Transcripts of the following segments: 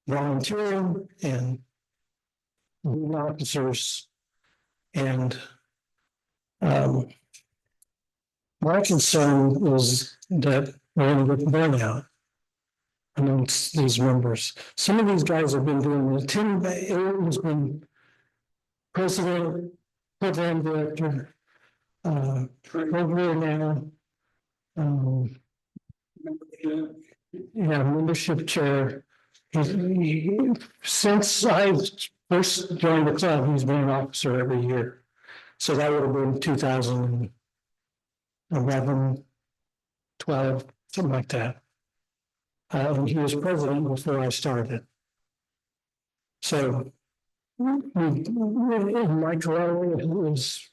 volunteering and being officers. And my concern is that we're going to get burnout amongst these members. Some of these guys have been doing it. Tim has been president, program director, over now. Membership chair. Since I first joined the club, he's been an officer every year. So that would have been 2011, 12, something like that. And he was president before I started. So Mike Lowe is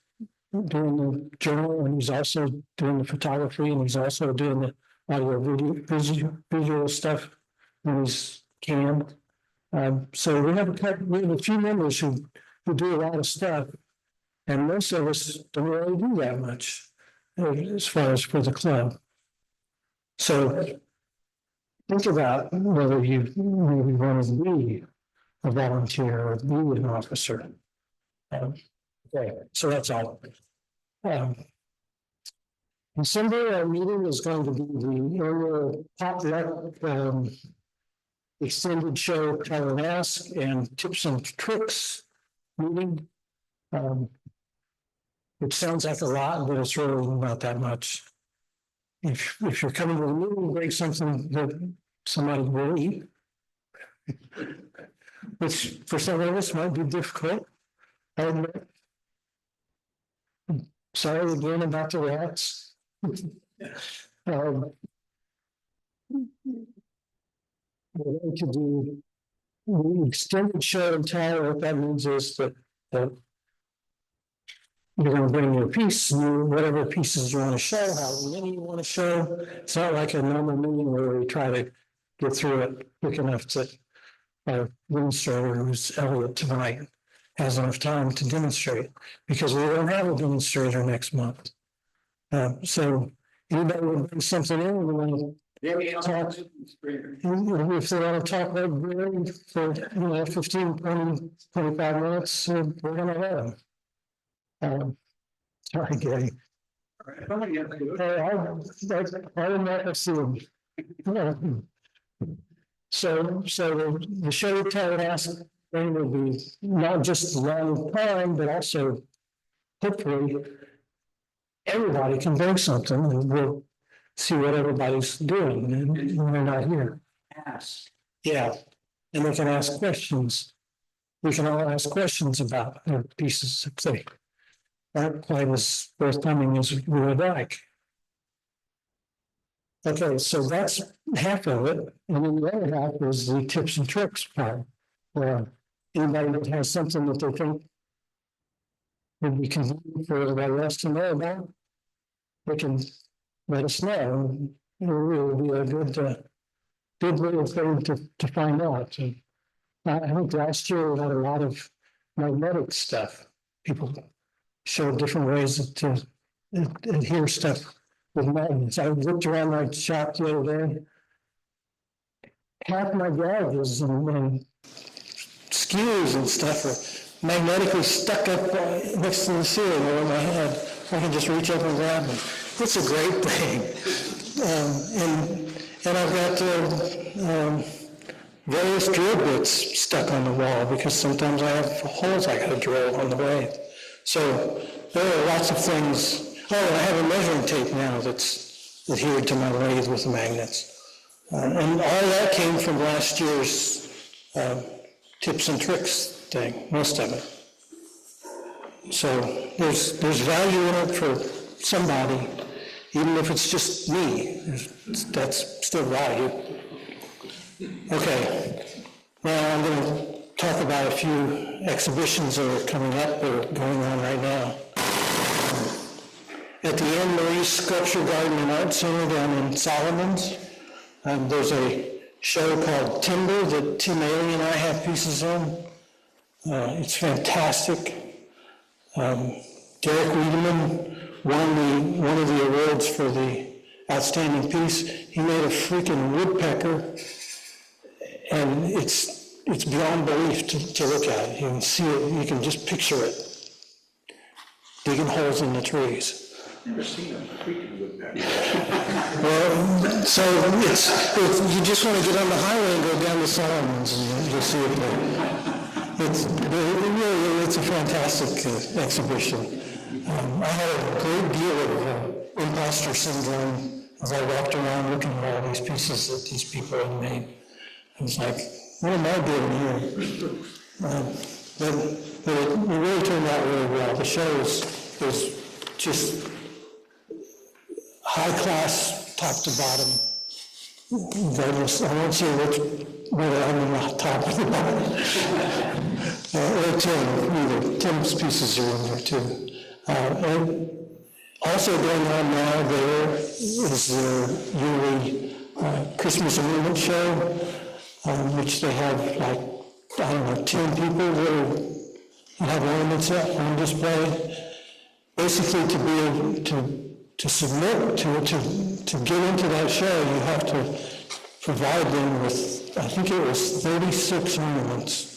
doing the journal, and he's also doing the photography, and he's also doing the audio visual stuff when he's can. So we have a few members who do a lot of stuff, and most of us don't really do that much as far as for the club. So think about whether you maybe want to be a volunteer or be an officer. Okay, so that's all. December, our meeting is going to be the annual potluck extended show, Tell and Ask, and Tips and Tricks meeting. It sounds like a lot, but it's really not that much. If you're coming to the meeting, bring something that somebody will eat, which for some of us might be difficult. I admit. Sorry again about the rats. We're going to do the extended show and tell. What that means is that you're going to bring your piece, whatever pieces you want to show, how many you want to show. It's not like a normal meeting where we try to get through it quick enough to our demonstrator, who's Eliot tonight, has enough time to demonstrate, because we don't have a demonstrator next month. So anybody will bring something in, we want to talk. If they want to talk really for 15, 20, 25 minutes, we're going to let them. Sorry, Gary. I didn't know if see them. So the show Tell and Ask thing will be not just a long time, but also hopefully everybody can bring something, and we'll see what everybody's doing when they're not here. Ask. Yeah, and they can ask questions. We can all ask questions about their pieces if they aren't quite as forthcoming as we would like. Okay, so that's half of it, and then the other half is the tips and tricks part, where anybody that has something that they think would be convenient for everybody else to know about, they can let us know. It will really be a good little thing to find out. And I think last year we had a lot of magnetic stuff. People showed different ways to adhere stuff with magnets. I looked around my shop the other day. Half my garages and skewers and stuff are magnetically stuck up next to the ceiling over my head. I can just reach up and grab them. It's a great thing. And I've got various drill bits stuck on the wall, because sometimes I have holes I got to drill on the lathe. So there are lots of things. Oh, I have a measuring tape now that's adhered to my lathe with magnets. And all that came from last year's tips and tricks thing, most of it. So there's value in it for somebody, even if it's just me. That's still value. Okay, now I'm going to talk about a few exhibitions that are coming up or going on right now. At the Anne Marie Sculpture Garden and Art Center down in Solomons, there's a show called Timber that Tim Ailey and I have pieces in. It's fantastic. Derek Wiedemann won one of the awards for the outstanding piece. He made a freaking woodpecker, and it's it's beyond belief to look at it. You can see it, you can just picture it. Digging holes in the trees. Never seen a freaking woodpecker. Well, so you just want to get on the highway and go down to Solomon's and you'll see it there. It's a fantastic exhibition. I had a great deal of imposter syndrome as I walked around looking at all these pieces that these people had made. I was like, what am I doing here? But it really turned out really well. The show was just high class, top to bottom. Regardless, I won't say whether I'm on the top or the bottom. Or Tim, either. Tim's pieces are in there too. And also going on now there is their yearly Christmas ornament show, which they have like, I don't know, 10 people that have ornaments on display. Basically, to be able to submit to get into that show, you have to provide them with, I think it was 36 ornaments,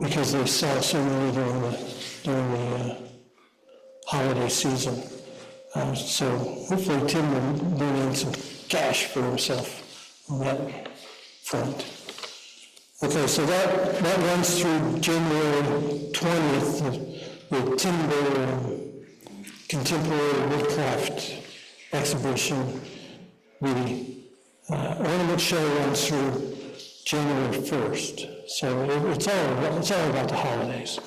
because they sell so many during the holiday season. So hopefully Tim will bring in some cash for himself on that front. Okay, so that runs through January 20th, the Timber Contemporary Woodcraft exhibition. The ornament show runs through January 1st. So it's all about the holidays.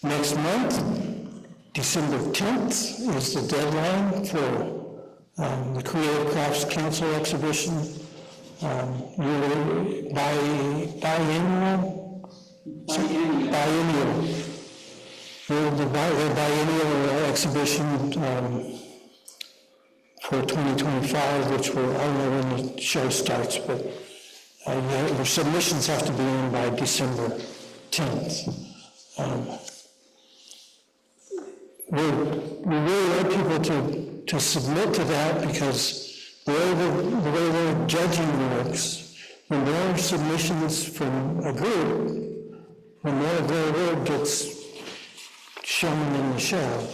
Next month, December 10th, is the deadline for the Creative Crafts Council exhibition. Biennial. The biennial exhibition for 2025, which I don't know when the show starts, but your submissions have to be in by December 10th. We really want people to submit to that, because the way they're judging works, when there are submissions from a group, when more of their work gets shown in the show.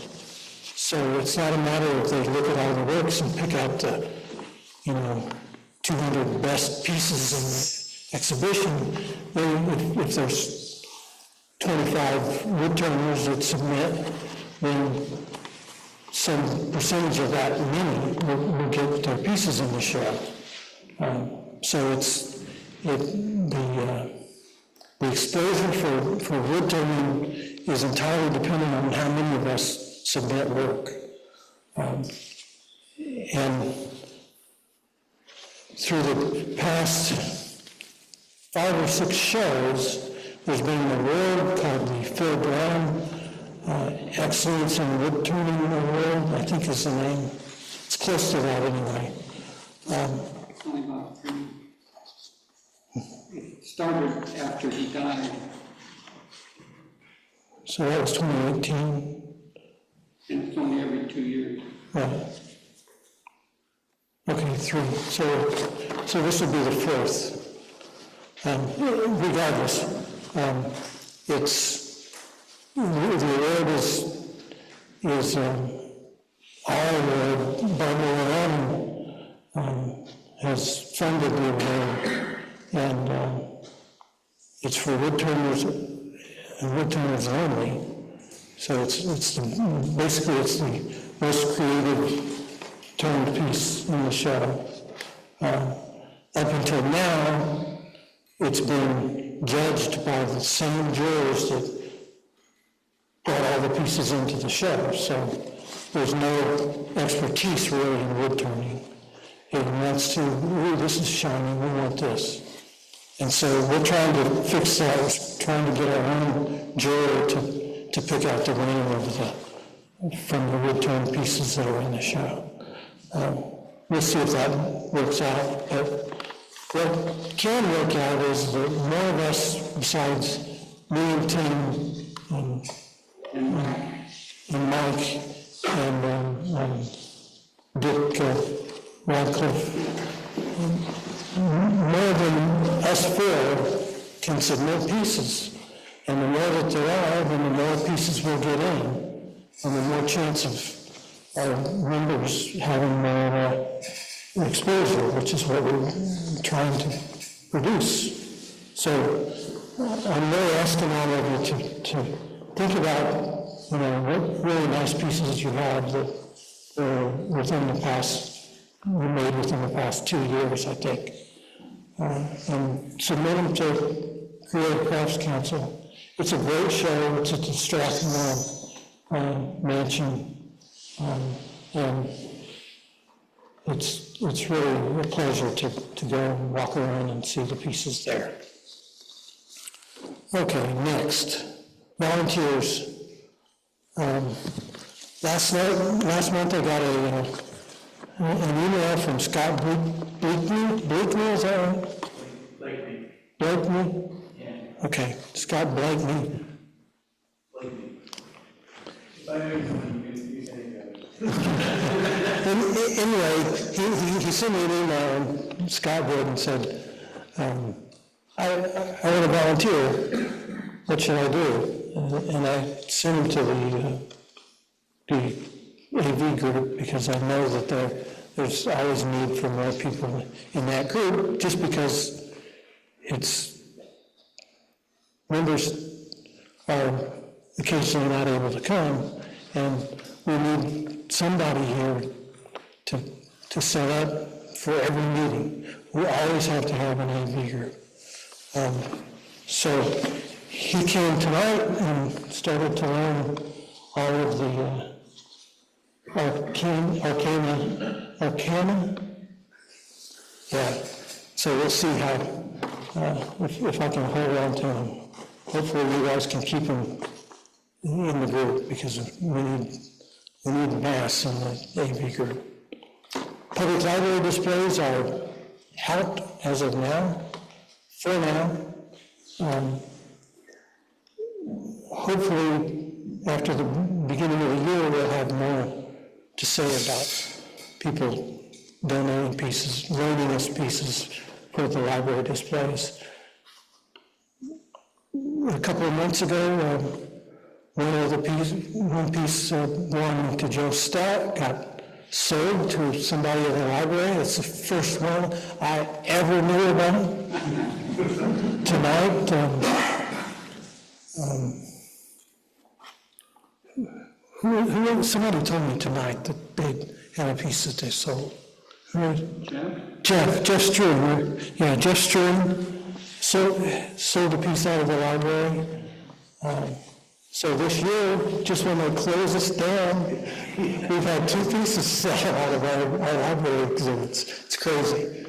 So it's not a matter of they look at all the works and pick out the 200 best pieces in the exhibition. If there's 25 woodturners that submit, then some percentage of that many will get their pieces in the show. So the exposure for wood turning is entirely dependent on how many of us submit work. And through the past 5 or 6 shows, there's been an award called the Phil Brown Excellence in Wood Turning Award, I think is the name. It's close to that anyway. Only about 3. It started after he died. So that was 2018. And it's only every 2 years. Right. Okay, 3. So this would be the 4th. Regardless, the award is our award. Barbara has funded the award, and it's for woodturners and woodturners only. So it's basically the most creative turned piece in the show. Up until now, it's been judged by the same jurors that brought all the pieces into the show. So there's no expertise really in wood turning. It wants to, ooh, this is shiny, we want this. And so we're trying to fix that. We're trying to get our own juror to pick out the winner from the wood turned pieces that are in the show. We'll see if that works out. But what can work out is that more of us, besides me and Tim and Mike and Dick Radcliffe, more than us four can submit pieces. And the more that there are, then the more pieces we'll get in, and the more chance of our members having more exposure, which is what we're trying to produce. So I'm really asking all of you to think about, what really nice pieces you have that were made within the past 2 years, I think. And submit them to Creative Crafts Council. It's a great show. It's at the Strathmore Mansion, and it's really a pleasure to go and walk around and see the pieces there. Okay, next, volunteers. Last month I got an email from Scott Blakely, is that right? Blakely? Yeah. Okay, Scott Blakely. Anyway, he sent me an email, and Scott did, and said, I want to volunteer. What should I do? And I sent him to the AV group, because I know that there's always a need for more people in that group, just because members are occasionally not able to come, and we need somebody here to set up for every meeting. We always have to have an AV group. So he came tonight and started to learn all of the arcana. Yeah. So we'll see how if I can hold on to him. Hopefully you guys can keep him in the group, because we need mass in the AV group. Public library displays are out as of now. For now, hopefully after the beginning of the year, we'll have more to say about people donating pieces, loaning us pieces for the library displays. A couple of months ago, one piece belonging to Joe Stout got sold to somebody in the library. It's the first one I ever knew about. Tonight, somebody told me tonight that they had a piece that they sold. Jeff Struan. Yeah, Jeff Struan sold a piece out of the library. So this year, just when they close us down, we've had 2 pieces sell out of our library exhibits. It's crazy.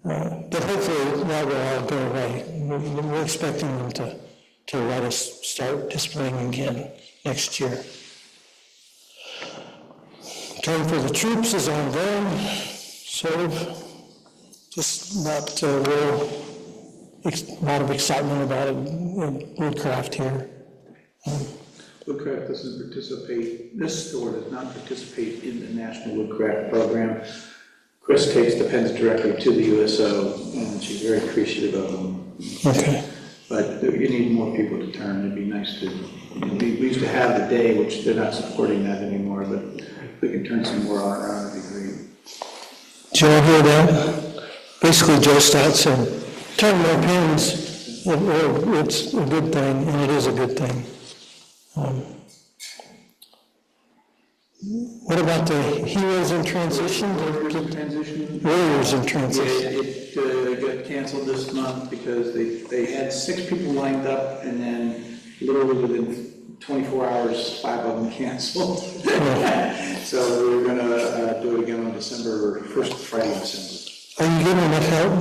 But hopefully that will all go away. We're expecting them to let us start displaying again next year. Time for the troops is ongoing, sort of. Just not a lot of excitement about it in Woodcraft here. Woodcraft doesn't participate, this store does not participate in the National Woodcraft Program. Chris takes the pens directly to the USO, and she's very appreciative of them. Okay. But you need more people to turn. It'd be nice to, we used to have the day, which they're not supporting that anymore, but if we can turn some more around, it'd be great. Did you all hear that? Basically, Joe Stout said, turn more pens. It's a good thing, and it is a good thing. What about the Heroes in Transition? Warriors in Transition. Yeah, it got canceled this month because they had 6 people lined up, and then literally within 24 hours, 5 of them canceled. So we were going to do it again on first Friday in December. Are you getting enough help?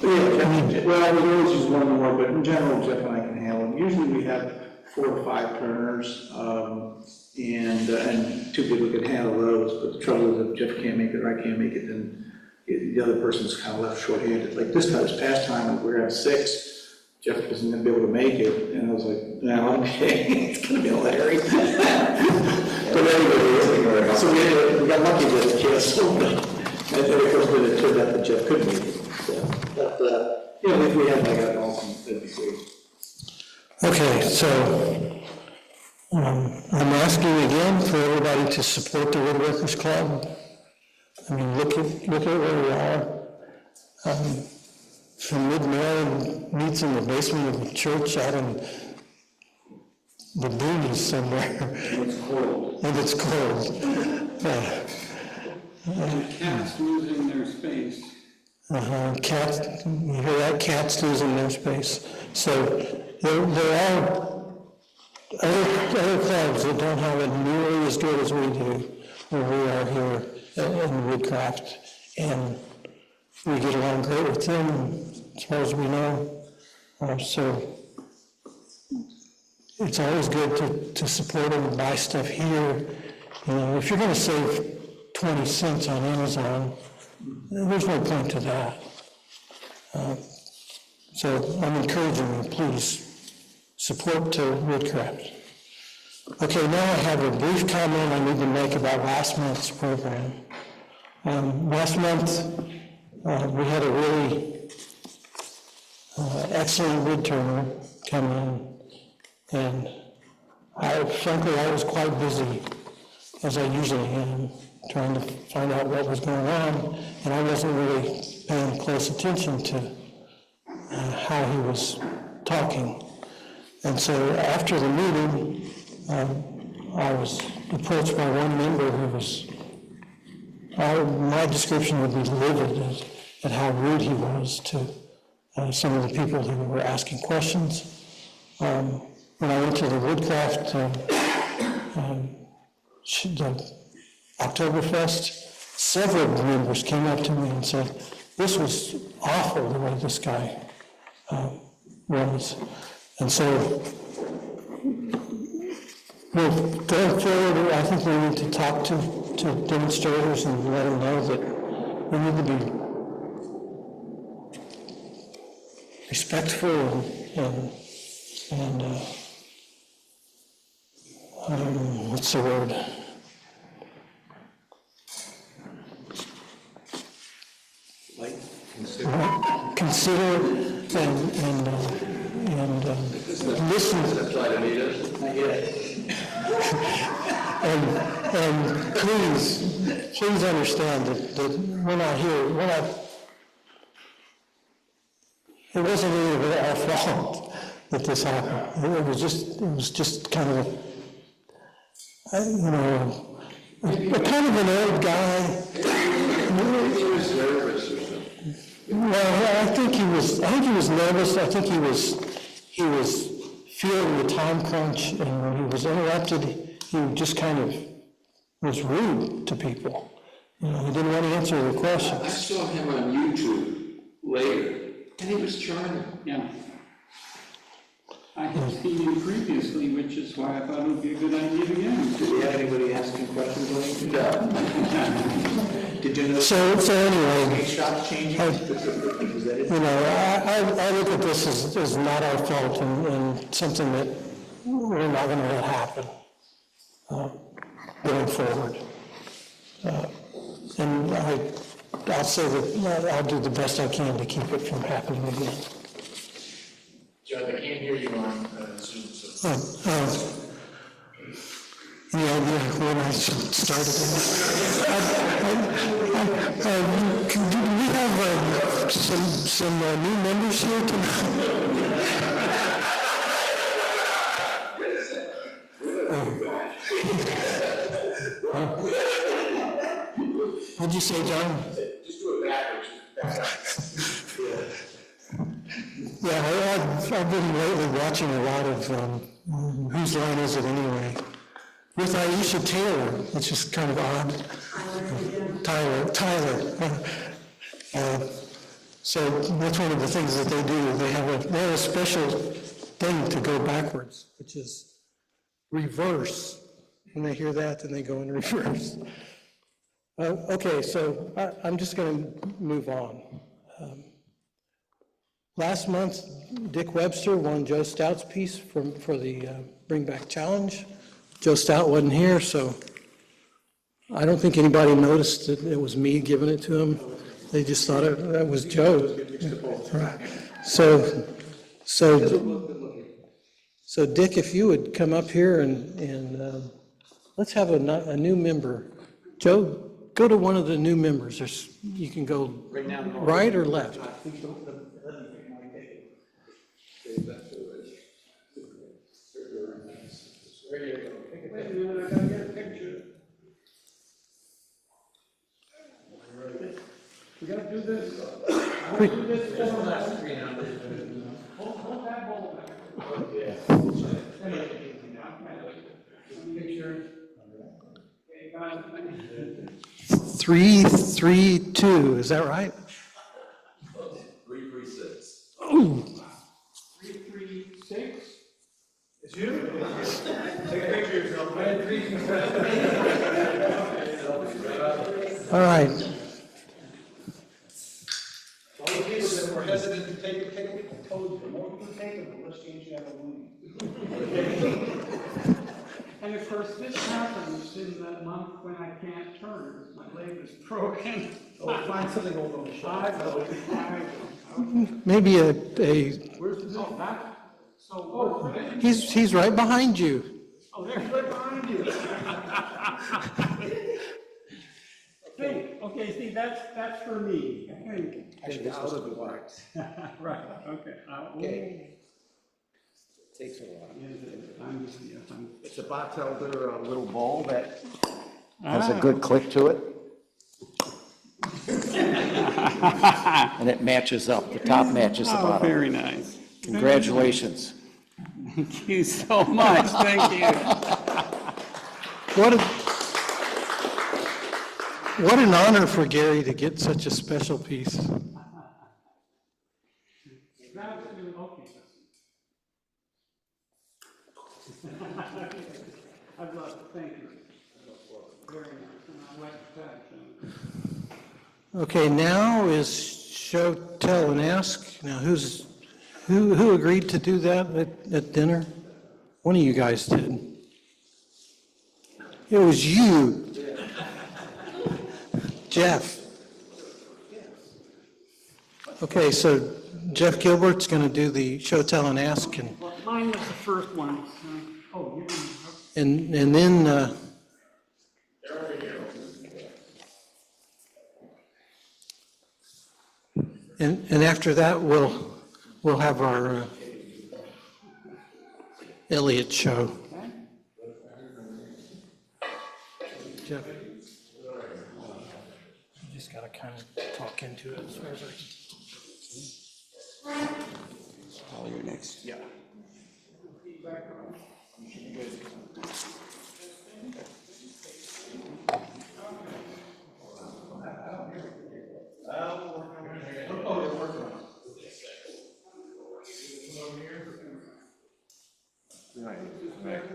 Yeah, well, I would always use one more, but in general, Jeff and I can handle them. Usually we have 4 or 5 turners, and 2 people can handle those, but the trouble is if Jeff can't make it or I can't make it, then the other person's kind of left short-handed. Like this past time, we were at 6, Jeff wasn't going to be able to make it, and I was like, no, okay, it's going to be Larry. But anyway, so we got lucky with the canceled, and of course, it turned out that Jeff couldn't make it. So, but Yeah, if we had like an alternate, that'd be great. Okay, so I'm asking again for everybody to support the Woodworkers Club. I mean, look at where we are. From mid-May, meets in the basement of the church out in the boonies somewhere. It's cold. And it's cold. Cats losing their space. Cats, you hear that? Cats losing their space. So there are other clubs that don't have it nearly as good as we do, where we are here in Woodcraft. And we get along great with them, as far as we know. So it's always good to support them and buy stuff here. You know, if you're going to save 20 cents on Amazon, there's no point to that. So I'm encouraging you, please support Woodcraft. Okay, now I have a brief comment I need to make about last month's program. Last month, we had a really excellent wood turner come in, and frankly, I was quite busy, as I usually am, trying to find out what was going on, and I wasn't really paying close attention to how he was talking. And so after the meeting, I was approached by one member who was, my description would be livid at how rude he was to some of the people who were asking questions. When I went to the Woodcraft, the Oktoberfest, several members came up to me and said, this was awful the way this guy was. And so, going forward, I think we need to talk to demonstrators and let them know that we need to be respectful and what's the word? Like, Consider and listen. not yet. And please understand that we're not here, it wasn't really our fault that this happened. It was just kind of a kind of an old guy. He was nervous or something. Well, I think he was nervous. I think he was feeling the time crunch, and when he was interrupted, he just kind of was rude to people. You know, he didn't want to answer the questions. I saw him on YouTube later, and he was charming. Yeah. I had seen him previously, which is why I thought it would be a good idea again. Do we have anybody asking questions on it? No. Did you know? So anyway, Shots changing? Is that it? you know, I look at this as not our fault and something that we're not going to let happen going forward. And I'll say that I'll do the best I can to keep it from happening again. John, I can't hear you on Zoom, so. Yeah, when I started do we have some new members here tonight? What'd you say, John? Just do it backwards. Yeah, I've been lately watching a lot of Whose Line Is It Anyway? With Aisha Taylor, which is kind of odd. Tyler. So that's one of the things that they do. They have a special thing to go backwards, which is reverse. When they hear that, then they go in reverse. Okay, so I'm just going to move on. Last month, Dick Webster won Joe Stout's piece for the Bring Back Challenge. Joe Stout wasn't here, so I don't think anybody noticed that it was me giving it to him. They just thought it was Joe. Right. So, so Dick, if you would come up here and let's have a new member. Joe, go to one of the new members. You can go right or left. Wait a minute, I gotta get a picture. We gotta do this. We do this for hold that ball back. Picture. Okay, guys. 332, is that right? 336. Ooh. 336. It's you? Take a picture of yourself. All right. All the people that were hesitant to take a picture, I told you, the more people take it, the less chance you have of winning. And of course, this happens in the month when I can't turn. My leg is broken. Oh, find something old on the shelf. I know. Maybe Where's the, oh, that? So, oh, he's right behind you. oh, there's right behind you. Okay, see, that's for me. Actually, out of the box. Right, okay. Okay. Takes a while. I'm It's a box elder, a little ball that Has a good click to it. And it matches up, the top matches the Oh, bottom. very nice. Congratulations. Thank you so much, thank you. What an honor for Gary to get such a special piece. I'd love to, thank you. Very nice, and I like that. Okay, now is show, tell, and ask. Now, who agreed to do that at dinner? One of you guys did. It was you. Jeff. Okay, so Jeff Gilbert's going to do the show, tell, and ask, and Well, mine was the first one. Oh, you and then and after that we'll have our Eliot show. Jeff, you just got to kind of talk into it as far as I can. Oh, you're next. Yeah.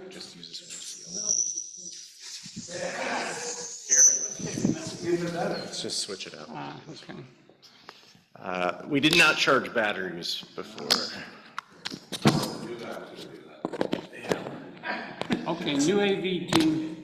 Just use this one. Let's just switch it up. okay. We did not charge batteries before. Okay, new AV team.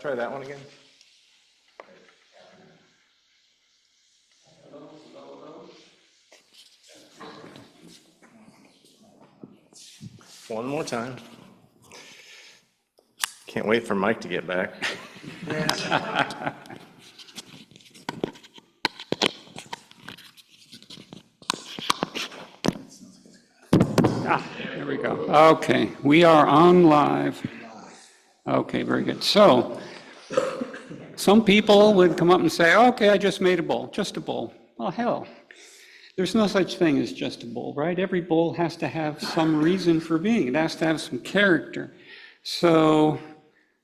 Try that one again. One more time. Can't wait for Mike to get back. There we go. Okay, we are on live. Okay, very good. So, some people would come up and say, okay, I just made a bowl, just a bowl. Well, hell, there's no such thing as just a bowl, right? Every bowl has to have some reason for being. It has to have some character. So,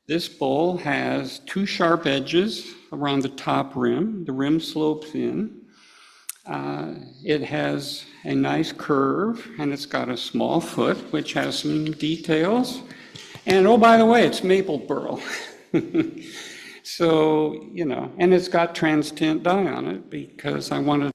this bowl has two sharp edges around the top rim. The rim slopes in. It has a nice curve, and it's got a small foot, which has some details. And oh, by the way, it's maple burl. So, you know, and it's got trans-tint dye on it because I wanted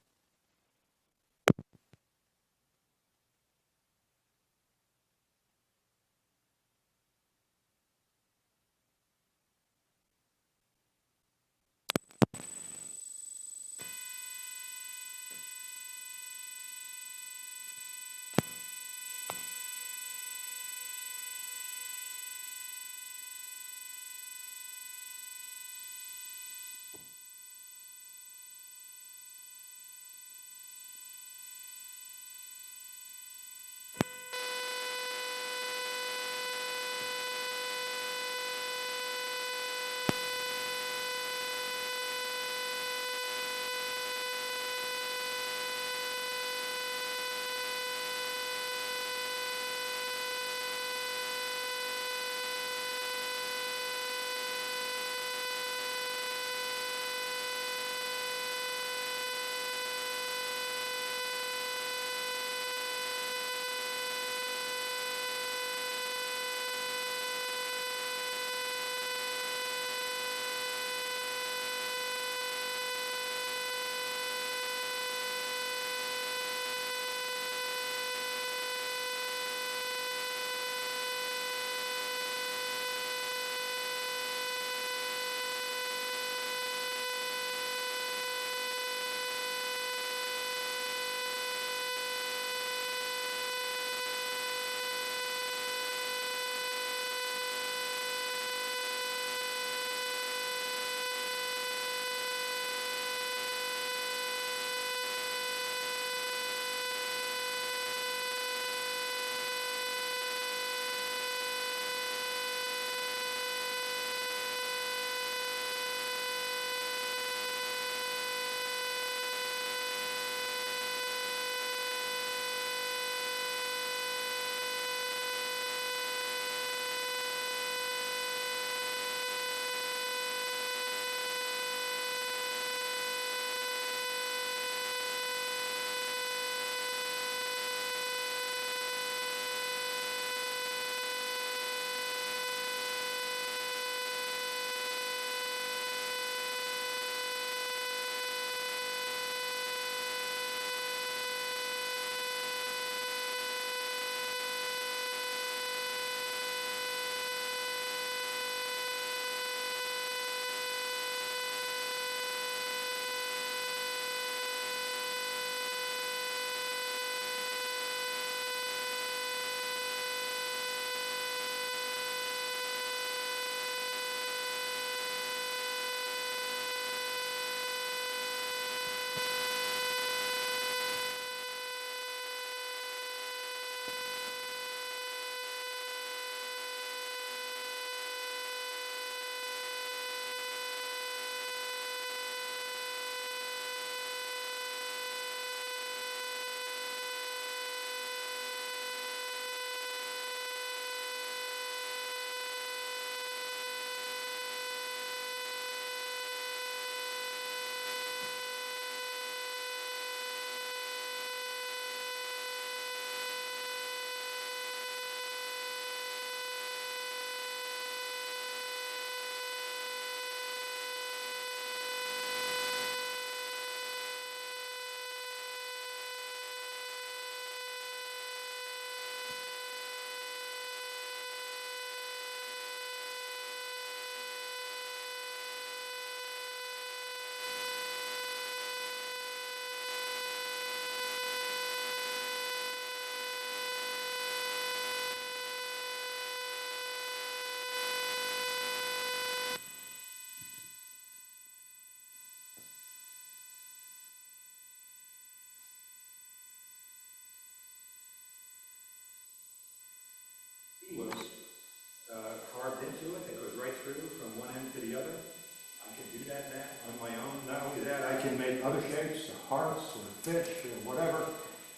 that on my own. Not only that, I can make other shapes, hearts or fish or whatever,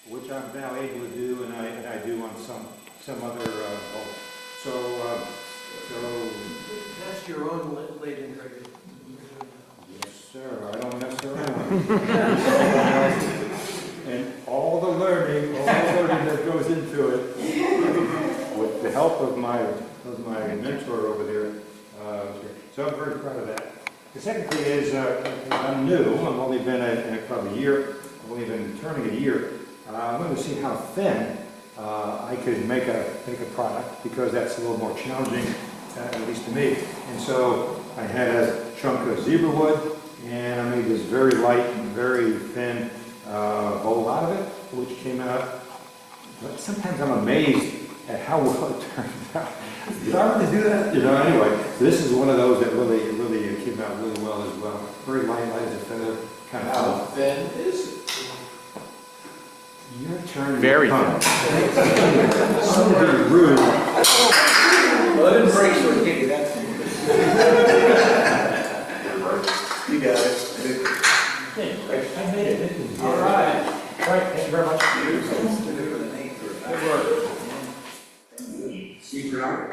which I'm now able to do, and I do on some other boats. So That's your own latent trade. yes, sir. I don't mess around. And all the learning that goes into it, with the help of my mentor over there. So I'm very proud of that. The second thing is, I'm new. I've only been in a club a year. I've only been turning a year. I wanted to see how thin I could make a product, because that's a little more challenging, at least to me. And so I had a chunk of zebra wood, and I made this very light and very thin bowl out of it, which came out. But sometimes I'm amazed at how well it turned out. Did I really do that? You know, anyway, so this is one of those that really came out really well as well. Very light as a feather, kind of. How thin is it? Your turn. Very thin. Somebody rude. Well, it didn't break, so it gave you that thing. You got it. I made it. All right. All right, thank you very much. Good work. Steve Brown.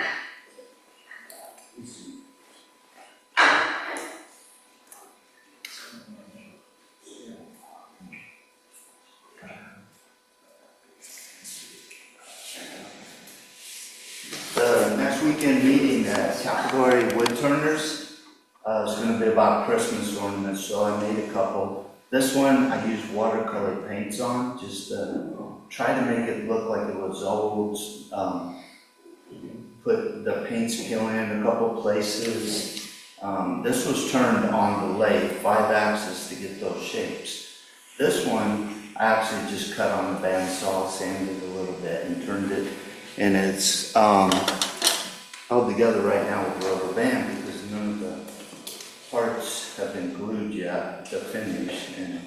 The next weekend meeting at Category Woodturners is going to be about Christmas ornaments, so I made a couple. This one I used watercolor paints on, just to try to make it look like it was old. Put the paint skill in a couple places. This was turned on the lathe, 5-axis, to get those shapes. This one I actually just cut on the bandsaw, sanded a little bit, and turned it. And it's held together right now with rubber band, because none of the parts have been glued yet to finish, and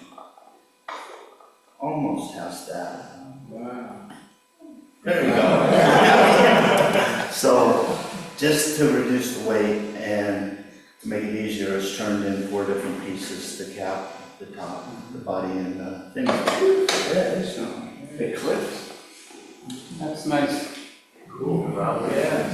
almost has that. Wow. There you go. So just to reduce the weight and to make it easier, it's turned in 4 different pieces: the cap, the top, the body, and the finish. Yeah, so big clips. That's nice. Cool. Yeah.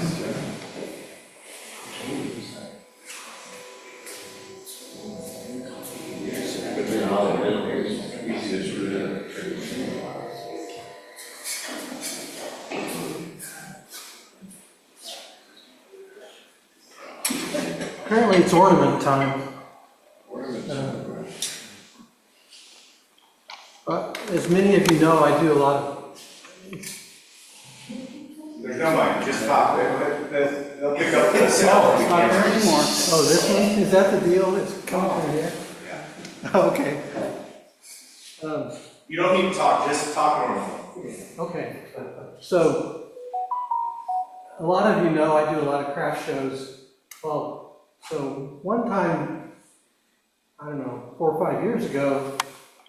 Apparently it's ornament time. As many of you know, I do a lot of, There's no mic, just talk. They'll pick up the It's sound. not there anymore. oh, this one, is that the deal? It's coming from here? Yeah. Okay. You don't need to talk, just talk normally. Okay, so a lot of you know I do a lot of craft shows. Well, so one time, I don't know, 4 or 5 years ago,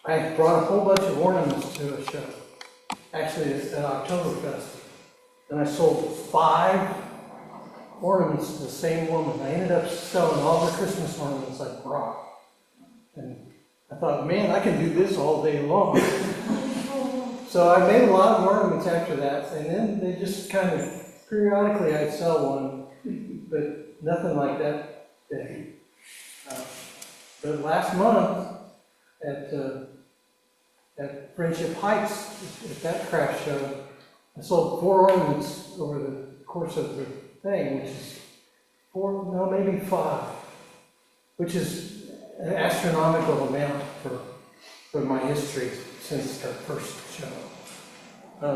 I brought a whole bunch of ornaments to a show. Actually, it's at Oktoberfest. And I sold 5 ornaments to the same woman. I ended up selling all the Christmas ornaments I brought. And I thought, man, I can do this all day long. So I made a lot of ornaments after that, and then they just kind of, periodically I'd sell one, but nothing like that day. But last month, at Friendship Heights, at that craft show, I sold 4 ornaments over the course of the thing, which is 4, no, maybe 5, which is an astronomical amount for my history since the first show.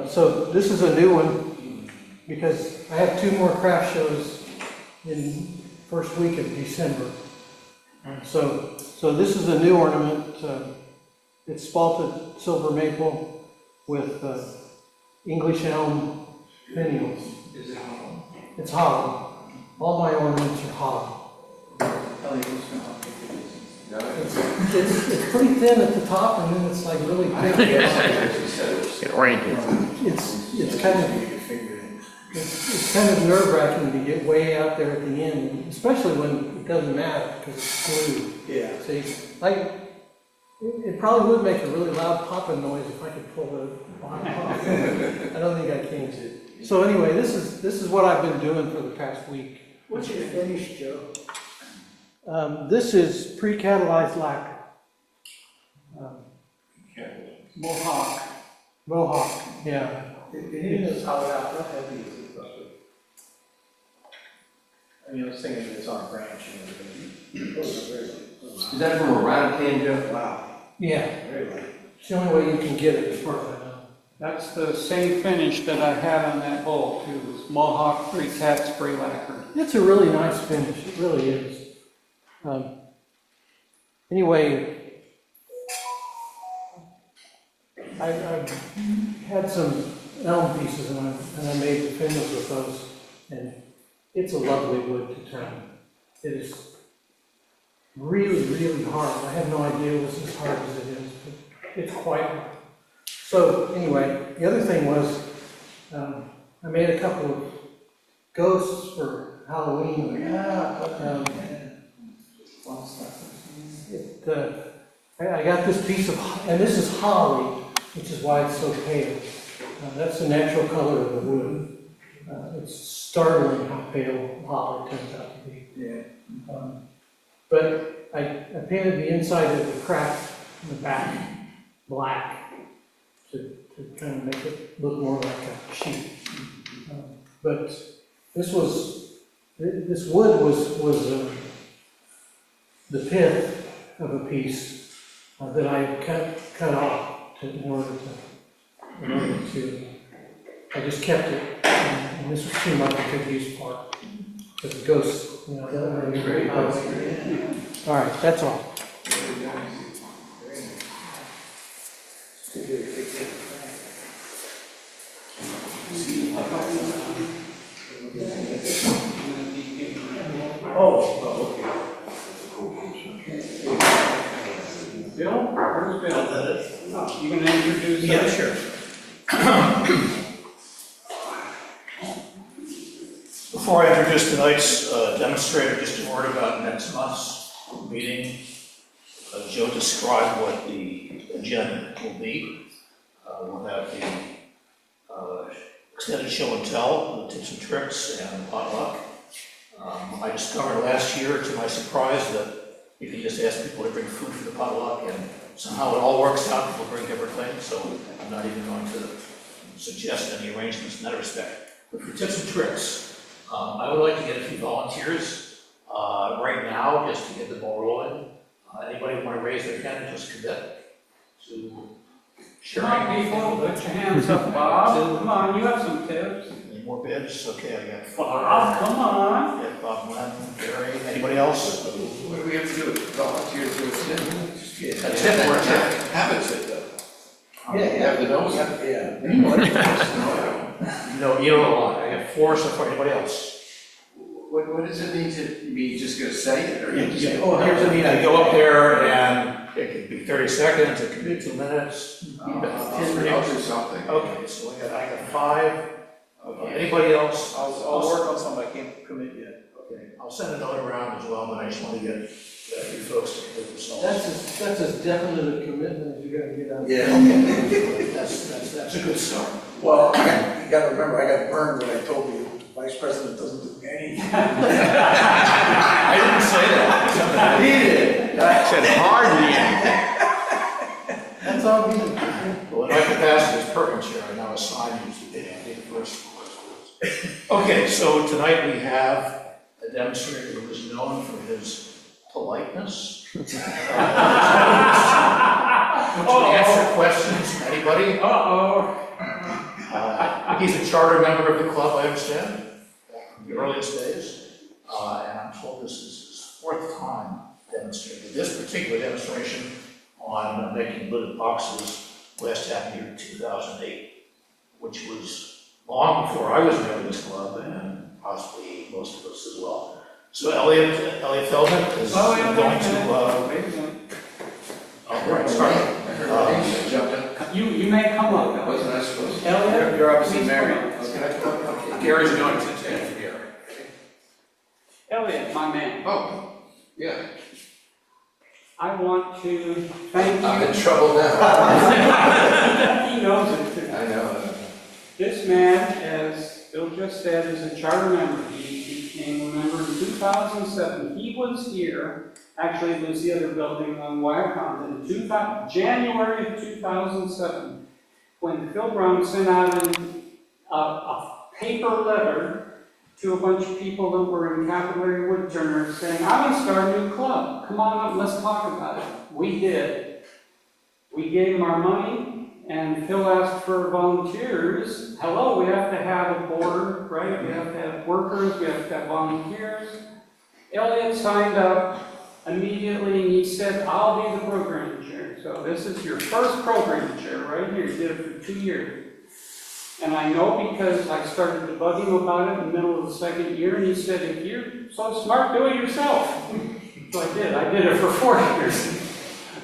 So this is a new one, because I have 2 more craft shows in first week of December. So this is a new ornament. It's spalted silver maple with English elm finials. Is it hollow? It's hollow. All my ornaments are hollow. It's pretty thin at the top, and then it's like really big. Get oriented. It's kind of, it's kind of nerve wracking to get way out there at the end, especially when it doesn't matter because it's glue. Yeah. See, like, it probably would make a really loud popping noise if I could pull the bottom off. I don't think I can. So anyway, this is what I've been doing for the past week. What's your finish, Joe? This is pre-catalyzed lacquer. Mohawk. Mohawk, yeah. Even though it's hollowed out, how heavy is it roughly? I mean, I was thinking it's on a branch and everything. Is that from a rattle can, Jeff? Wow, Yeah, very light. it's the only way you can get it as far as I know. That's the same finish that I had on that bowl too, was Mohawk pre-cat spray lacquer. It's a really nice finish, it really is. Anyway, I've had some elm pieces and I made the finish with those, and it's a lovely wood to turn. It is really, really hard. I have no idea it was as hard as it is, but it's quite hard. So anyway, the other thing was, I made a couple of ghosts for Halloween. I got this piece of, and this is holly, which is why it's so pale. That's the natural color of the wood. It's startling how pale holly turns out to be. Yeah. But I painted the inside of the crack in the back black to kind of make it look more like a sheet. But this wood was the pith of a piece that I cut off in order to, I just kept it, and this was too much I could use part, because it goes, you know, doesn't really great. All right, that's all. Oh, okay. Bill, where's Bill? Oh, you gonna introduce Yeah, us? sure. Before I introduce tonight's demonstrator, just a word about next month's meeting. Joe described what the agenda will be. We'll have the extended show and tell, the tips and tricks, and potluck. I discovered last year, to my surprise, that you can just ask people to bring food for the potluck, and somehow it all works out. People bring everything, so I'm not even going to suggest any arrangements in that respect. But for tips and tricks, I would like to get a few volunteers right now, just to get the ball rolling. Anybody want to raise their hand and just commit to Come on, people, put your hands up, Bob. Come on, you have some tips. Any more bids? Okay, I got Bob, come on. Yeah, Bob, Glenn, Gary, anybody else? What do we have to do? Volunteer to do a tip? A tip or a tip? Have a tip though. Yeah, You have the nose? No, you know a lot. I got 4 so far. Anybody else? What does it mean to be just gonna say it or? you just- Oh, here's what I mean. I go up there and it could be 30 seconds, it could be 2 minutes. 10 minutes or something. Okay, so I got 5. Okay, anybody else? I'll work on something, I can't commit yet. Okay, I'll send a note around as well, but I just want to get you folks to commit yourselves. That's as definite a commitment as you're gonna get out. Yeah. That's a good start. Well, you gotta remember, I got burned when I told you, Vice President doesn't do anything. I didn't say that. He did. I said hardly. That's all good. Well, in my capacity as Perkins here, I now assign you to the first. Okay, so tonight we have a demonstrator who is known for his politeness. To answer questions, anybody? He's a charter member of the club, I understand, from the earliest days. And I'm told this is his 4th time demonstrating. This particular demonstration on making lidded boxes last happened here in 2008, which was long before I was a member of this club, and possibly most of us as well. So Eliot Feldman is going to, oh, right, sorry. I heard jumped up. You may come up. Wasn't I supposed to? Eliot? You're obviously married. Please come up. Gary's going to change here. Eliot, my man, Oh, yeah. I want to thank I'm in you. trouble now. He knows it too. I know. This man, as Bill just said, is a charter member. He became a member in 2007. He was here, actually it was the other building on Wycombe, in January of 2007, when Phil Brown sent out a paper letter to a bunch of people that were in Capillary Wood Turners saying, I want to start a new club. Come on up, let's talk about it. We did. We gave him our money, and Phil asked for volunteers. Hello, we have to have a board, right? We have to have workers, we have to have volunteers. Eliot signed up immediately, and he said, I'll be the program chair. So this is your first program chair right here. You did it for 2 years. And I know because I started to bug him about it in the middle of the second year, and he said, if you're so smart, do it yourself. So I did. I did it for 4 years.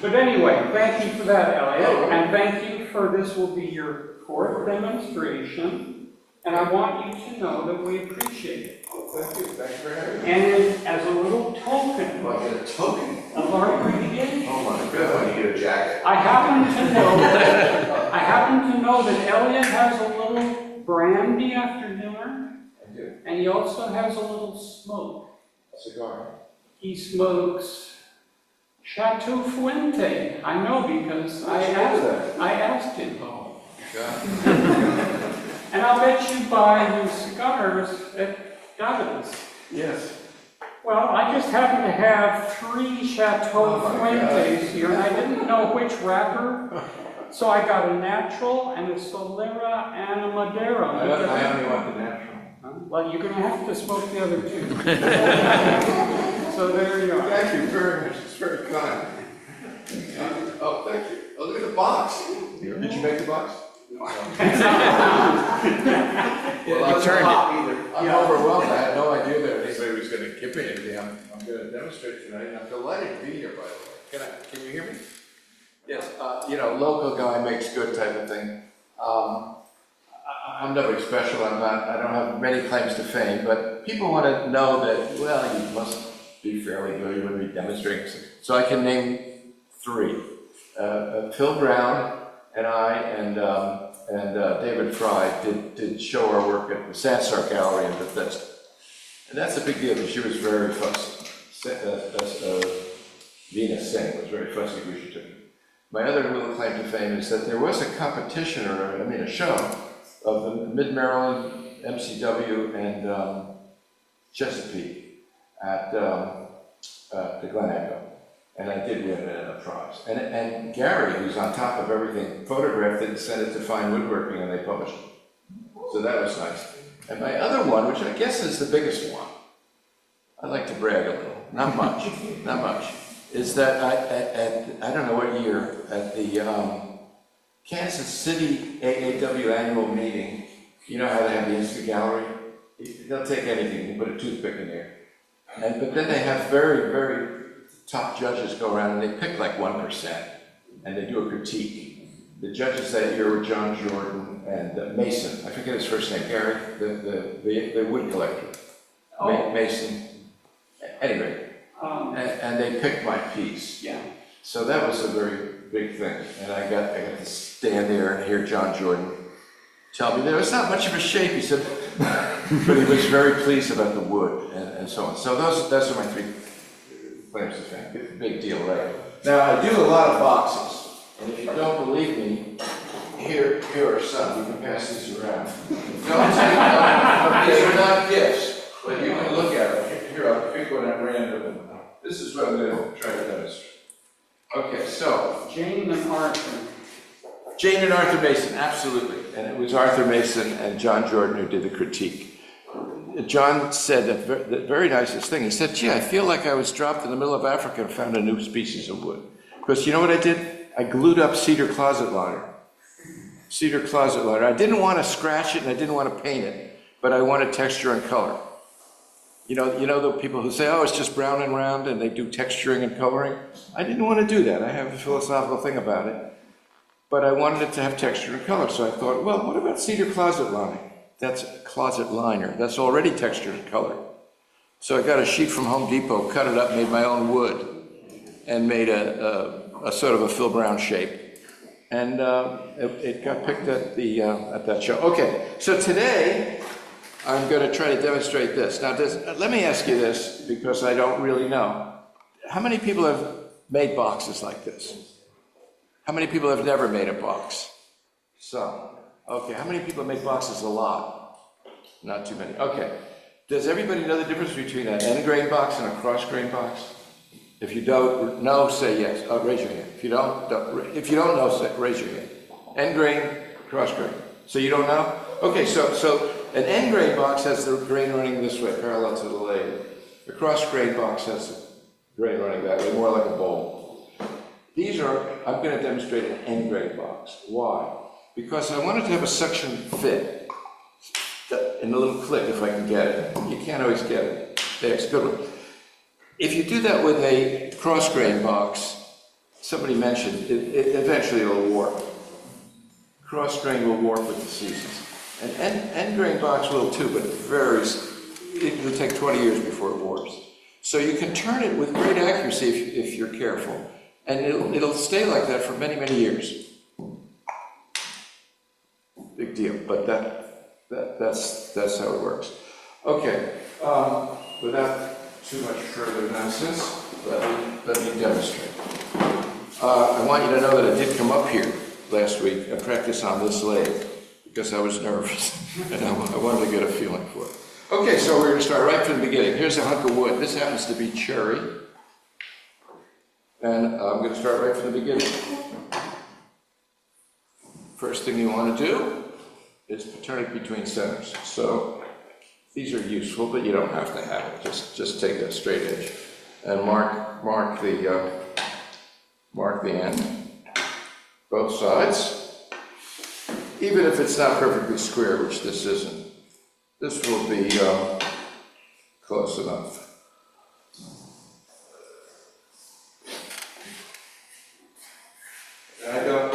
But anyway, thank you for that, Eliot. And thank you for this will be your 4th demonstration. And I want you to know that we appreciate it. Thank you. Thanks for having me. And as a little token Do I get a token? of our appreciation, Oh my God, I need a jacket. I happen to know that Eliot has a little brandy after dinner, I do. and he also has a little smoke. A cigar. He smokes Chateau Fuente. I know because I asked him. Oh, God. And I'll bet you buy his cigars at Gavin's. Yes. Well, I just happen to have 3 Chateau Oh my Fuentes here, and I didn't know which wrapper. So I got a natural and a Solera and a Madero. I only want the natural. Well, you're going to have to smoke the other 2. So there you go. Thank you very much. It's very kind. Oh, thank you. Oh, look at the box. Did you make the box? Well, I'm overwhelmed. I had no idea that anybody was going to give me anything. I'm going to demonstrate tonight, and I'm delighted to be here, by the way. Can you hear me? Yes. Local guy makes good type of thing. I'm nothing special. I don't have many claims to fame, but people want to know that, well, you must be fairly good. You wouldn't be demonstrating. So I can name 3. Phil Brown and I and David Fry did show our work at the Sansar Gallery in Bethesda. And that's a big deal because she was very fussy. Venus Singh was very fussy who she took. My other little claim to fame is that there was a competition, a show of the Mid-Maryland, MCW, and Chesapeake at the Glen Echo. And I did win a prize. And Gary, who's on top of everything, photographed it and sent it to Fine Woodworking, and they published it. So that was nice. And my other one, which I guess is the biggest one, I like to brag a little, not much, not much, is that I don't know what year, at the Kansas City AAW annual meeting, you know how they have the Insta Gallery? They'll take anything, you put a toothpick in there. But then they have very, very top judges go around and they pick like 1% and they do a critique. The judges that year were John Jordan and Mason, I forget his first name, Gary, the wood collector. Oh. Mason. Anyway, and they picked my piece. Yeah. So that was a very big thing. And I got to stand there and hear John Jordan tell me there was not much of a shape, he said, but he was very pleased about the wood and so on. So those are my 3 claims to fame. Big deal, right? Now, I do a lot of boxes, and if you don't believe me, here are some. You can pass these around. These are not gifts, but you can look at them. Here, I'll pick one at random. This is what I'm going to try to demonstrate. Okay, so. Jane and Arthur. Jane and Arthur Mason, absolutely. And it was Arthur Mason and John Jordan who did the critique. John said the very nicest thing. He said, gee, I feel like I was dropped in the middle of Africa and found a new species of wood. Because you know what I did? I glued up cedar closet liner. Cedar closet liner. I didn't want to scratch it and I didn't want to paint it, but I wanted texture and color. You know the people who say, oh, it's just brown and round and they do texturing and coloring? I didn't want to do that. I have a philosophical thing about it. But I wanted it to have texture and color, so I thought, well, what about cedar closet lining? That's closet liner. That's already textured and colored. So I got a sheet from Home Depot, cut it up, made my own wood, and made a sort of a Phil Brown shape. And it got picked at that show. Okay, so today I'm going to try to demonstrate this. Now, let me ask you this, because I don't really know. How many people have made boxes like this? How many people have never made a box? Some. Okay, how many people make boxes a lot? Not too many. Okay. Does everybody know the difference between an end grain box and a cross grain box? If you don't know, say yes. Raise your hand. If you don't know, raise your hand. End grain, cross grain. So you don't know? Okay, so an end grain box has the grain running this way, parallel to the lathe. The cross grain box has the grain running that way, more like a bowl. I'm going to demonstrate an end grain box. Why? Because I wanted to have a suction fit in a little clip if I can get it. You can't always get it. It's a good one. If you do that with a cross grain box, somebody mentioned, eventually it'll warp. Cross grain will warp with the seasons. And end grain box will too, but it'll take 20 years before it warps. So you can turn it with great accuracy if you're careful. And it'll stay like that for many, many years. Big deal, but that's how it works. Okay, without too much further nonsense, let me demonstrate. I want you to know that I did come up here last week and practice on this lathe because I was nervous and I wanted to get a feeling for it. Okay, so we're going to start right from the beginning. Here's a hunk of wood. This happens to be cherry. And I'm going to start right from the beginning. First thing you want to do is turn it between centers. So these are useful, but you don't have to have it. Just take that straight edge and mark the end, both sides. Even if it's not perfectly square, which this isn't, this will be close enough. I don't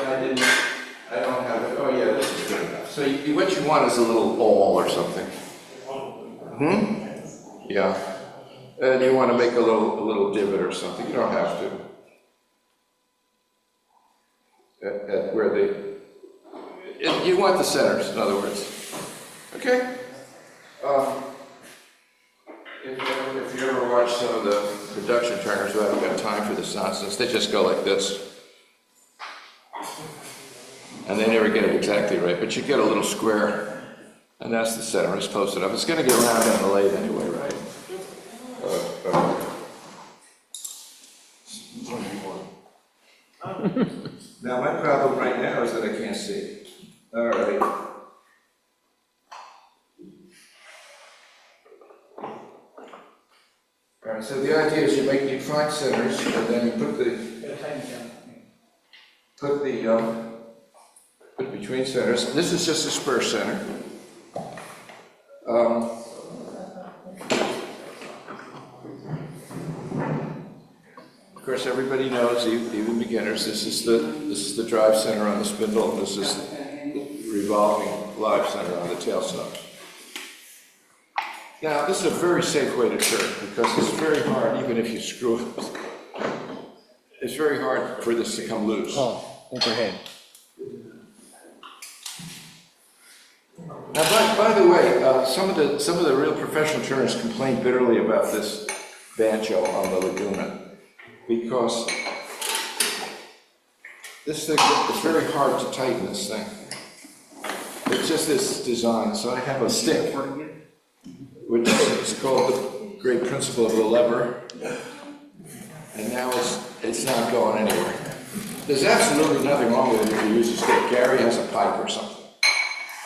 have it. Oh yeah, this is good enough. So what you want is a little awl or something. Yeah. And you want to make a little divot or something. You don't have to. At where you want the centers, in other words. Okay? If you ever watch some of the production turners who haven't got time for this nonsense, they just go like this. And they never get it exactly right, but you get a little square, and that's the center. It's close enough. It's going to get around on the lathe anyway, right? Now my problem right now is that I can't see. All right. All right, so the idea is you find centers, and then you put between centers. This is just a spur center. Of course, everybody knows, even beginners, this is the drive center on the spindle. This is the revolving live center on the tail stop. Now, this is a very safe way to turn because it's very hard, even if you screw it. It's very hard for this to come loose. Oh, overhead. Now, by the way, some of the real professional turners complain bitterly about this banjo on the Laguna because this thing, it's very hard to tighten this thing. It's just this design. So I have a stick, which is called the great principle of the lever, and now it's not going anywhere. There's absolutely nothing wrong with it if you use a stick. Gary has a pipe or something.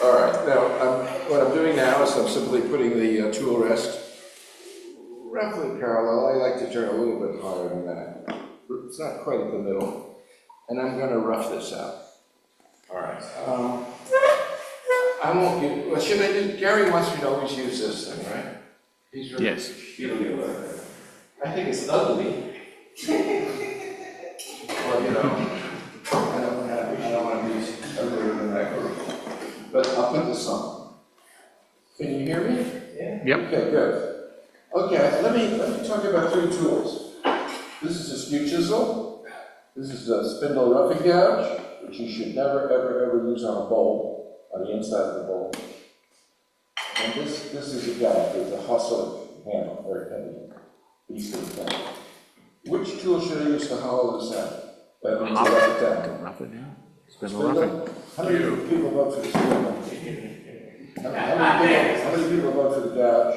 All right, now what I'm doing now is I'm simply putting the tool rest roughly parallel. I like to turn a little bit higher than that. It's not quite at the middle. And I'm going to rough this out. All right. I won't use, what should I do? Gary wants me to always use this thing, right? He's really Yes. feeling about it. I think it's ugly. Well, you know, I don't want to be uglier than that group. But I'll put this on. Can you hear me? Yep. Okay, good. Okay, let me talk about 3 tools. This is a skew chisel. This is a spindle roughing gouge, which you should never, ever use on a bowl, on the inside of the bowl. And this is a gouge with a hustle handle, very heavy, beast of the thing. Which tool should I use to hollow this out? That means to rough it down. Rough it down. Spindle? How many people vote for the spindle? How many people vote for the gouge?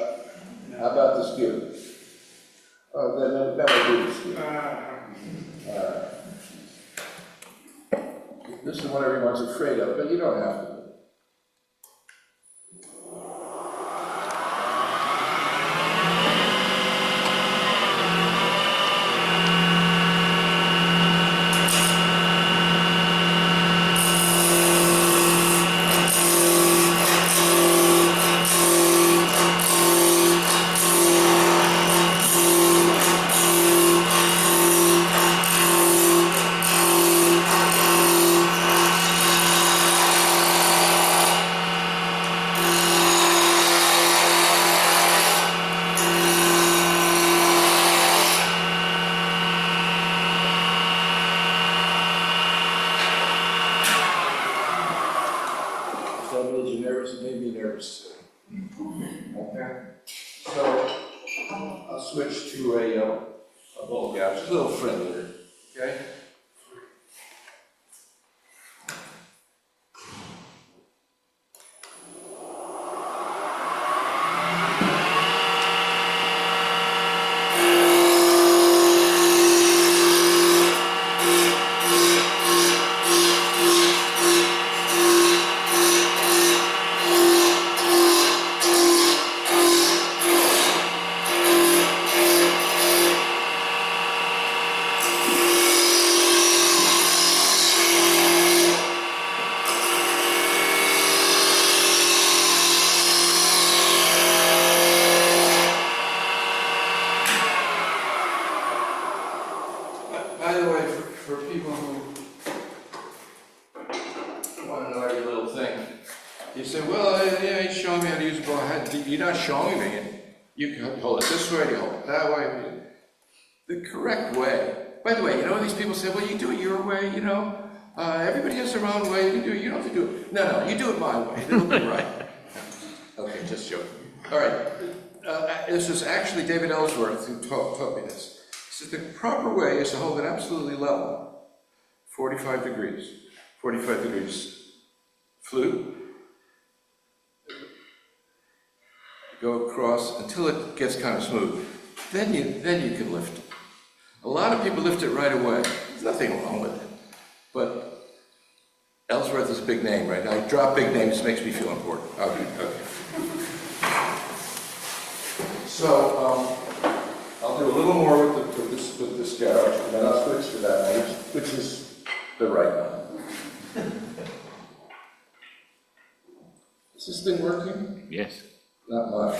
How about the skew? Oh, then that would be the skew. This is what everyone's afraid of, but you don't have to. If that made you nervous, it made me nervous. Okay. So I'll switch to a bowl gouge, a little friendlier. Okay. By the way, for people who want to know every little thing, you say, well, yeah, he's showing me how to use a bowl. You're not showing me. You can hold it this way, you hold it that way. The correct way. By the way, you know, these people say, well, you do it your way, you know. Everybody has their own way. You can do it. You don't have to do it. No, you do it my way. It'll be right. Okay, just joking. All right. This is actually David Ellsworth who taught me this. So the proper way is to hold it absolutely level, 45 degrees, flute, go across until it gets kind of smooth. Then you can lift it. A lot of people lift it right away. There's nothing wrong with it. But Ellsworth is a big name, right? I drop big names, makes me feel important. Okay. So, I'll do a little more with this gouge, and then I'll switch to that one, which is the right one. Is this thing working? Yes. Not much.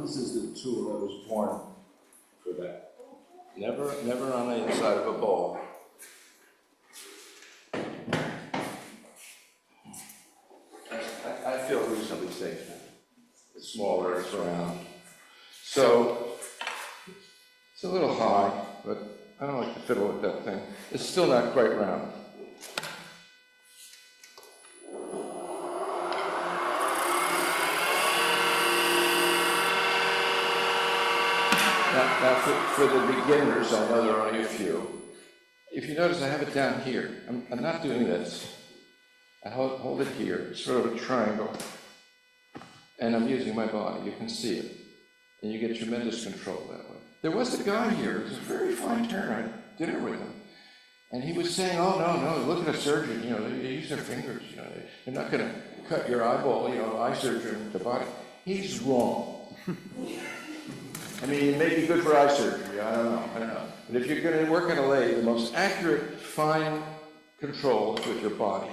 This is the tool that was born for that. Never on the inside of a bowl. I feel reasonably safe now. It's smaller, it's round. So, it's a little high, but I don't like to fiddle with that thing. It's still not quite round. Now for the beginners, I know there are only a few. If you notice, I have it down here. I'm not doing this. I hold it here, it's sort of a triangle. and I'm using my body, you can see it. And you get tremendous control that way. There was a guy here, it was a very fine turn, I had dinner with him. And he was saying, oh, no, look at a surgeon, you know, they use their fingers, you know, they're not gonna cut your eyeball, you know, eye surgery in the body. He's wrong. I mean, it may be good for eye surgery, I don't know. But if you're gonna work on a lathe, the most accurate, fine control is with your body.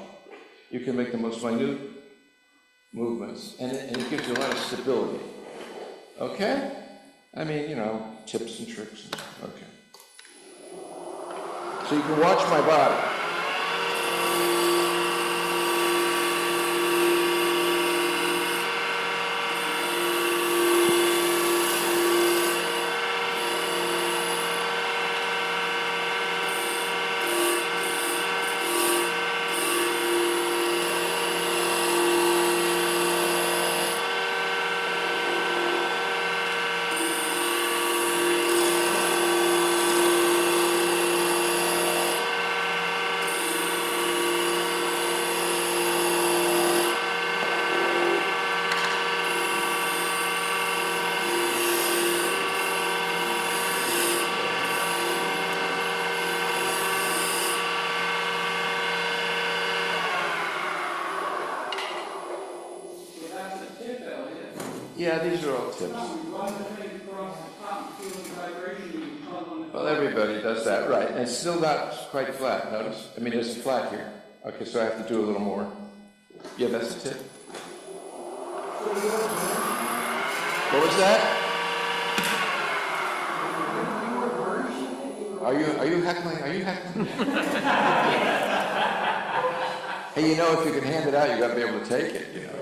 You can make the most minute movements, and it gives you a lot of stability. Okay? I mean, you know, tips and tricks and stuff, okay. So you can watch my body. Yeah, these are all tips. Well, everybody does that, right. And it's still not quite flat, notice? I mean, it's flat here. Okay, so I have to do a little more. Yeah, that's a tip. What was that? Are you heckling? Are you heckling? Hey, you know, if you can hand it out, you got to be able to take it, you know.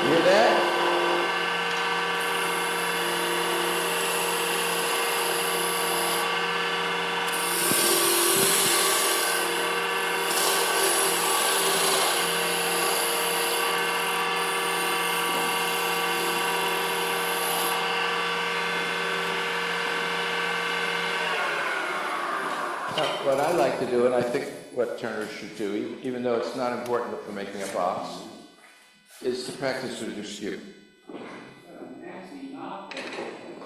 You hear that? What I like to do, and I think what turners should do, even though it's not important for making a box, is to practice with your skew.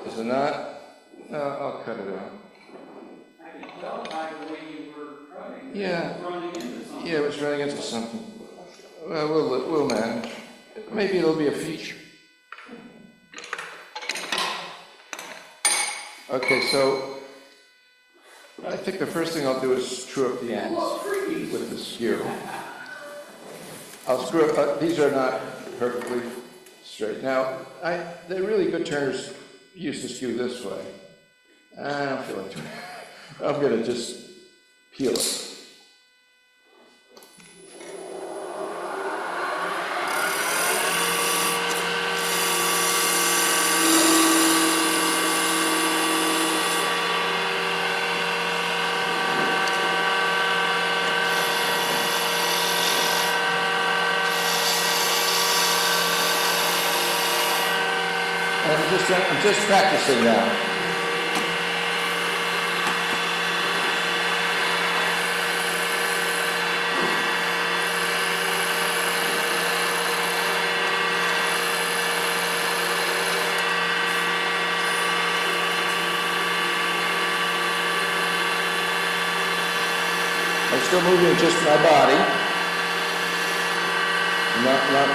Is it not? No, I'll cut it out. I can tell by the way you were cutting. Yeah. Running into something. Yeah, it was running into something. Well, we'll manage. Maybe it'll be a feature. Okay, so I think the first thing I'll do is screw up the ends with the skew. I'll screw up, these are not perfectly straight. Now, the really good turners use the skew this way. I don't feel like doing it. I'm gonna just peel it. I'm just practicing now. I'm still moving just my body. Not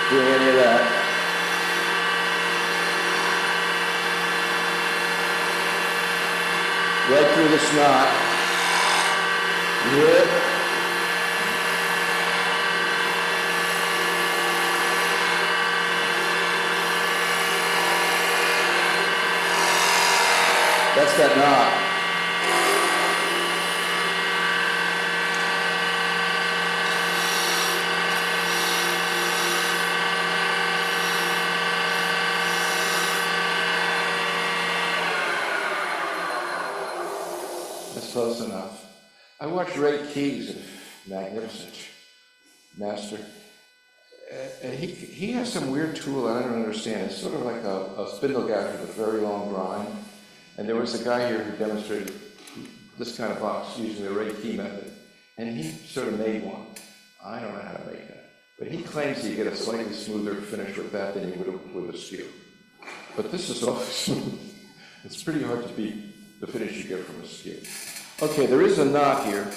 doing any of that. Right through this knot. You hear it? That's that knot. close enough. I watched Ray Keyes, magnificent master. And he has some weird tool I don't understand. It's sort of like a spindle gouger with a very long grind. And there was a guy here who demonstrated this kind of box using the Ray Key method. And he sort of made one. I don't know how to make that. But he claims you get a slightly smoother finish with that than you would with a skew. But this is awesome. It's pretty hard to beat the finish you get from a skew. Okay, there is a knot here.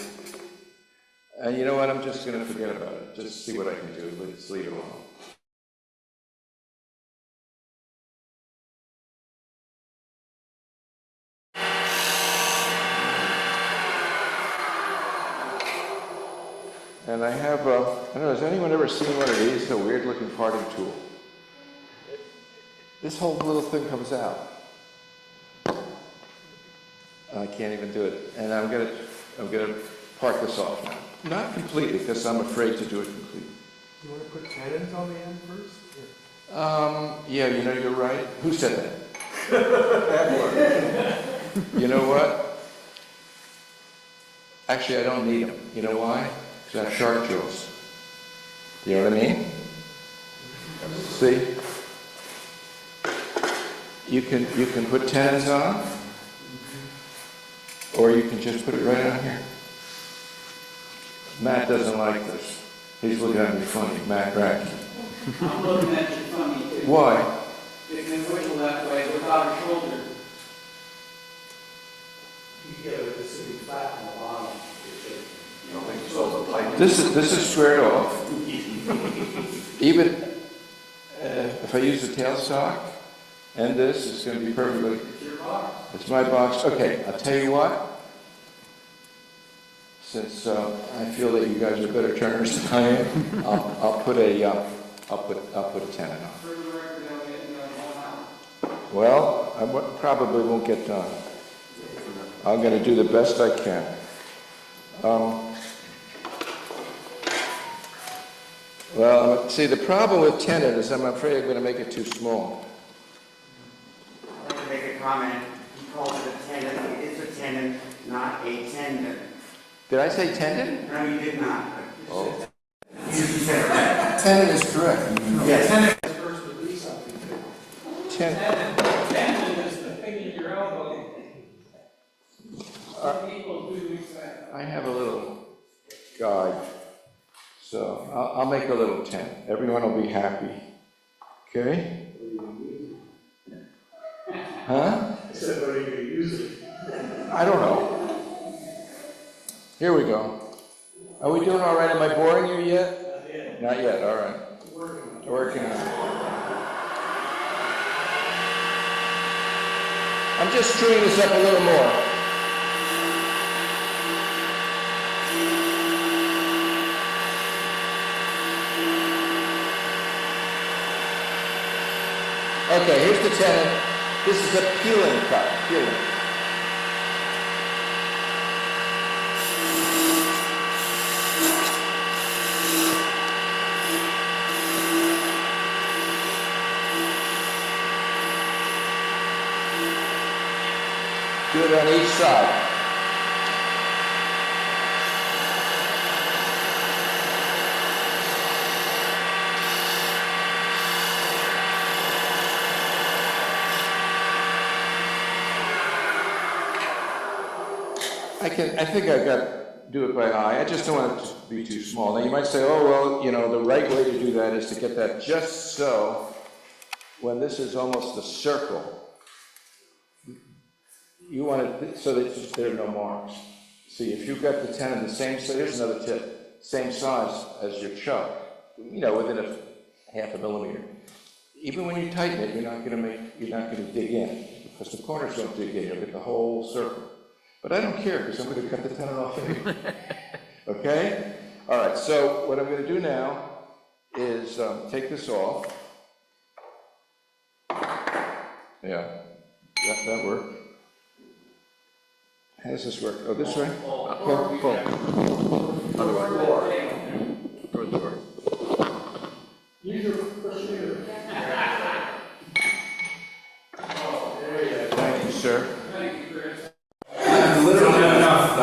And you know what? I'm just going to forget about it. Just see what I can do. Let's leave it alone. And I have, I don't know, has anyone ever seen one of these? It's a weird looking parting tool. This whole little thing comes out. I can't even do it. And I'm gonna park this off now. Not completely, because I'm afraid to do it completely. You want to put tenons on the end first? Yeah, you know, you're right. Who said that? You know what? Actually, I don't need them. You know why? Because I have shark jaws. You know what I mean? See? You can put tenons on, or you can just put it right on here. Matt doesn't like this. He's looking at me funny. Matt Rack. I'm looking at you funny too. Why? It can wiggle that way without a shoulder. Yeah, but this would be flat on the bottom. This is squared off. Even if I use the tailstock and this, it's going to be perfectly. It's your box. It's my box. Okay, I'll tell you what. Since I feel that you guys are better turners than I am, I'll put a tenon on. For the record, I'll get you on 1 hour. Well, I probably won't get done. I'm going to do the best I can. Well, see, the problem with tenon is I'm afraid I'm going to make it too small. I'd like to make a comment. He calls it a tenon. It is a tenon, not a tendon. Did I say tendon? No, you did not. Oh. You said that. Tenon is correct. Yes. Tendon is the thing in your elbow. Some people do that. I have a little guide, so I'll make a little tent. Everyone will be happy. Okay? Huh? I said, what are you going to use it? I don't know. Here we go. Are we doing all right? Am I boring you yet? Not yet. All right. Working on it. I'm just screwing this up a little more. Okay, here's the tenon. This is a peeling cut. Peeling. Do it on each side. I think I got to do it by eye. I just don't want it to be too small. Now you might say, oh, well, you know, the right way to do that is to get that just so when this is almost a circle, you want it so that there are no marks. See, if you've got the tenon the same size, here's another tip, same size as your chuck, you know, within a half a millimeter. Even when you tighten it, you're not going to dig in, because the corners don't dig in, you'll get the whole circle. But I don't care, because I'm going to cut the tenon off anyway. Okay? All right, so what I'm going to do now is take this off. Yeah, that worked. How does this work? Oh, this way? Pull. Other way. Toward the door. Use your push here. Thank you, sir. Thank you, Chris. Literally enough.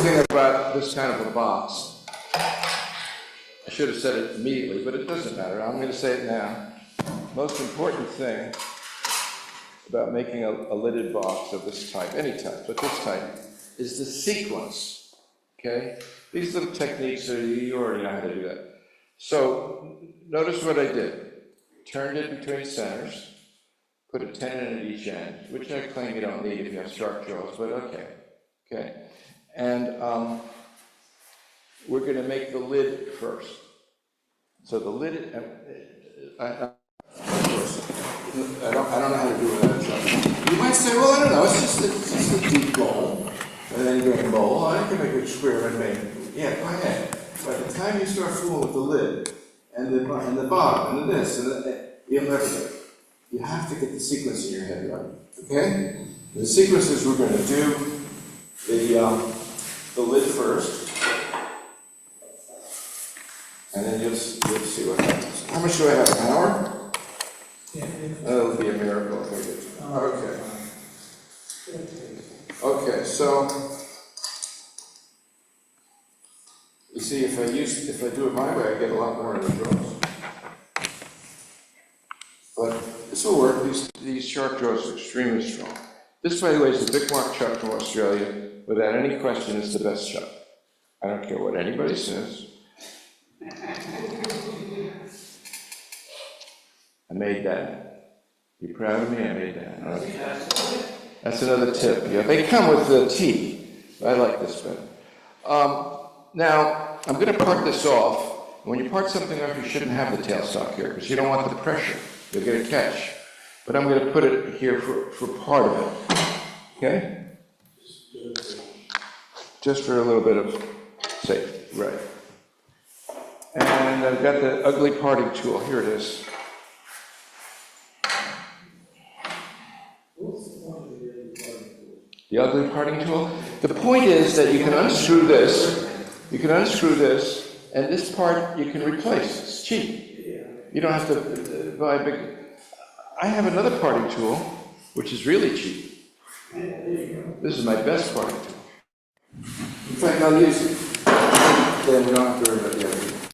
thing about this kind of a box, I should have said it immediately, but it doesn't matter. I'm going to say it now. Most important thing about making a lidded box of this type, any type, but this type, is the sequence, okay? These little techniques, you already know how to do that. So, notice what I did. Turned it between centers, put a tenon at each end, which I claim you don't need if you have sharp jaws, but okay. And we're going to make the lid first. So the lid, I don't know how to do that. You might say, well, I don't know, it's just a deep bowl, and then you make a bowl. I can make a square and make, yeah, go ahead. By the time you start fooling with the lid, and the bottom, and this, and you have everything. You have to get the sequence in your head right, okay? The sequence is we're going to do the lid first, and then you'll see what happens. How much do I have, an hour? That'll be a miracle if I get it. Okay, so, you see, if I do it my way, I get a lot more of the draws. But this will work. These sharp jaws are extremely strong. This, by the way, is the Big Mark chuck from Australia. Without any question, it's the best chuck. I don't care what anybody says. I made that. You proud of me? I made that. Okay. That's another tip. Yeah, they come with the tea. I like this better. Now, I'm going to part this off. When you part something off, you shouldn't have the tailstock here, because you don't want the pressure. You'll get a catch. But I'm going to put it here for part of it. Okay? Just for a little bit of safety. Right. And I've got the ugly parting tool. Here it is. The ugly parting tool? The point is that you can unscrew this, and this part you can replace. It's cheap. You don't have to buy a big... I have another parting tool, which is really cheap. This is my best parting tool. In fact, I'll use it. Then we don't have to worry about the other.